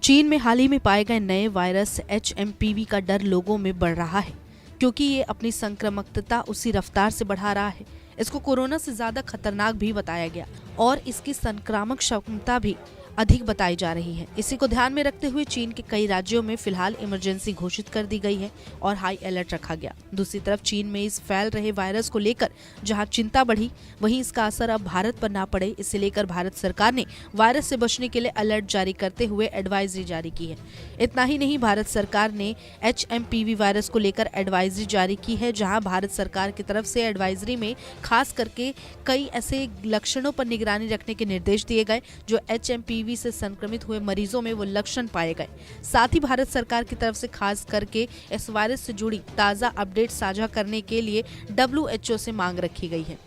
चीन में हाल ही में पाए गए नए वायरस HMPV का डर लोगों में बढ़ रहा है, क्योंकि ये अपनी संक्रामकता उसी रफ्तार से बढ़ा रहा है। इसको कोरोना से ज्यादा खतरनाक भी बताया गया और इसकी संक्रामक क्षमता भी अधिक बताई जा रही है। इसी को ध्यान में रखते हुए चीन के कई राज्यों में फिलहाल इमरजेंसी घोषित कर दी गई है और हाई अलर्ट रखा गया। दूसरी तरफ चीन में इस फैल रहे वायरस को लेकर जहां चिंता बढ़ी, वहीं इसका असर अब भारत पर ना पड़े, इसे लेकर भारत सरकार ने वायरस से बचने के लिए अलर्ट जारी करते हुए एडवाइजरी जारी की है। इतना ही नहीं, भारत सरकार ने HMPV वायरस को लेकर एडवाइजरी जारी की है, जहाँ भारत सरकार की तरफ से एडवाइजरी में खास करके कई ऐसे लक्षणों पर निगरानी रखने के निर्देश दिए गए जो HMPV से संक्रमित हुए मरीजों में वो लक्षण पाए गए। साथ ही भारत सरकार की तरफ से खास करके इस वायरस से जुड़ी ताज़ा अपडेट साझा करने के लिए WHO से मांग रखी गई है।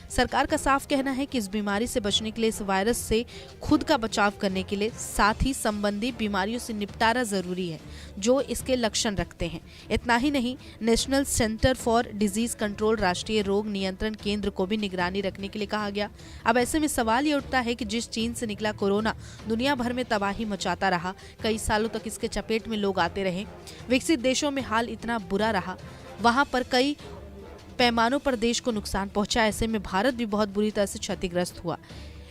सरकार का साफ कहना है कि इस बीमारी से बचने के लिए, इस वायरस से खुद का बचाव करने के लिए साथ ही संबंधी बीमारियों से निपटारा जरूरी है जो इसके लक्षण रखते हैं। इतना ही नहीं, national centre for disease control, राष्ट्रीय रोग नियंत्रण केंद्र को भी निगरानी रखने के लिए कहा गया। अब ऐसे में सवाल ये उठता है कि जिस चीन से निकला कोरोना दुनिया भर में तबाही मचाता रहा, कई सालों तक इसके चपेट में लोग आते रहे, विकसित देशों में हाल इतना बुरा रहा, वहां पर कई पैमानों पर देश को नुकसान पहुंचा। ऐसे में भारत भी बहुत बुरी तरह से क्षतिग्रस्त हुआ।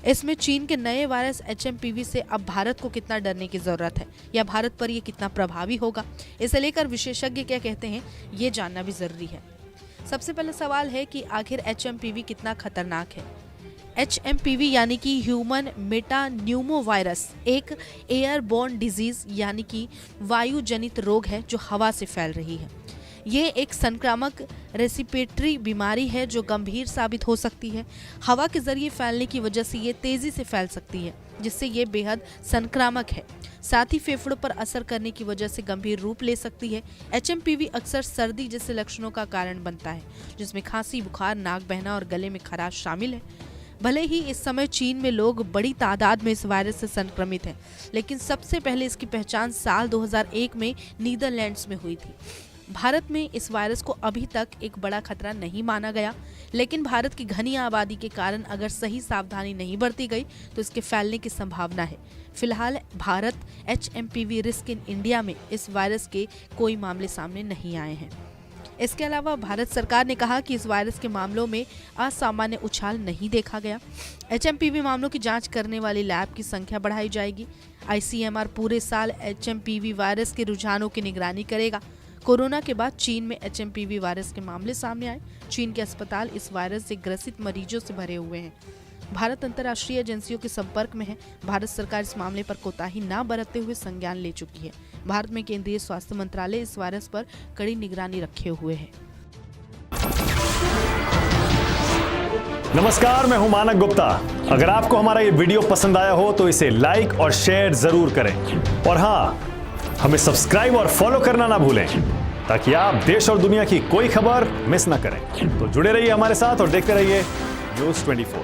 इसमें चीन के नए वायरस HMPV से अब भारत को कितना डरने की जरूरत है या भारत पर यह कितना प्रभावी होगा, इसे लेकर विशेषज्ञ क्या कहते हैं, ये जानना भी जरूरी है। सबसे पहले सवाल है कि आखिर HMPV कितना खतरनाक है। HMPV यानी कि ह्यूमन मेटान्यूमो वायरस एक एयरबोर्न डिजीज यानी कि वायु जनित रोग है जो हवा से फैल रही है। ये एक संक्रामक रेस्पिरेटरी बीमारी है जो गंभीर साबित हो सकती है। हवा के जरिए फैलने की वजह से ये तेजी से फैल सकती है, जिससे ये बेहद संक्रामक है। साथ ही फेफड़ों पर असर करने की वजह से गंभीर रूप ले सकती है। HMPV अक्सर सर्दी जैसे लक्षणों का कारण बनता है, जिसमें खांसी, बुखार, नाक बहना और गले में खराश शामिल है। भले ही इस समय चीन में लोग बड़ी तादाद में इस वायरस से संक्रमित हैं, लेकिन सबसे पहले इसकी पहचान साल 2001 में नीदरलैंड्स में हुई थी। भारत में इस वायरस को अभी तक एक बड़ा खतरा नहीं माना गया, लेकिन भारत की घनी आबादी के कारण अगर सही सावधानी नहीं बरती गई तो इसके फैलने की संभावना है। फिलहाल Bharat HMPV risk in India में इस वायरस के कोई मामले सामने नहीं आए हैं। इसके अलावा भारत सरकार ने कहा कि इस वायरस के मामलों में असामान्य उछाल नहीं देखा गया। HMPV मामलों की जांच करने वाली लैब की संख्या बढ़ाई जाएगी। ICMR पूरे साल HMPV वायरस के रुझानों की निगरानी करेगा। कोरोना के बाद चीन में HMPV वायरस के मामले सामने आए। चीन के अस्पताल इस वायरस से ग्रसित मरीजों से भरे हुए हैं। भारत अंतर्राष्ट्रीय एजेंसियों के संपर्क में है। भारत सरकार इस मामले पर कोताही न बरतते हुए संज्ञान ले चुकी है। भारत में केंद्रीय स्वास्थ्य मंत्रालय इस वायरस पर कड़ी निगरानी रखे हुए है। नमस्कार, मैं हूं मानक गुप्ता। अगर आपको हमारा ये वीडियो पसंद आया हो तो इसे लाइक और शेयर जरूर करें, और हाँ, हमें सब्सक्राइब और फॉलो करना ना भूलें ताकि आप देश और दुनिया की कोई खबर मिस ना करें। तो जुड़े रहिए हमारे साथ और देखते रहिए News 24।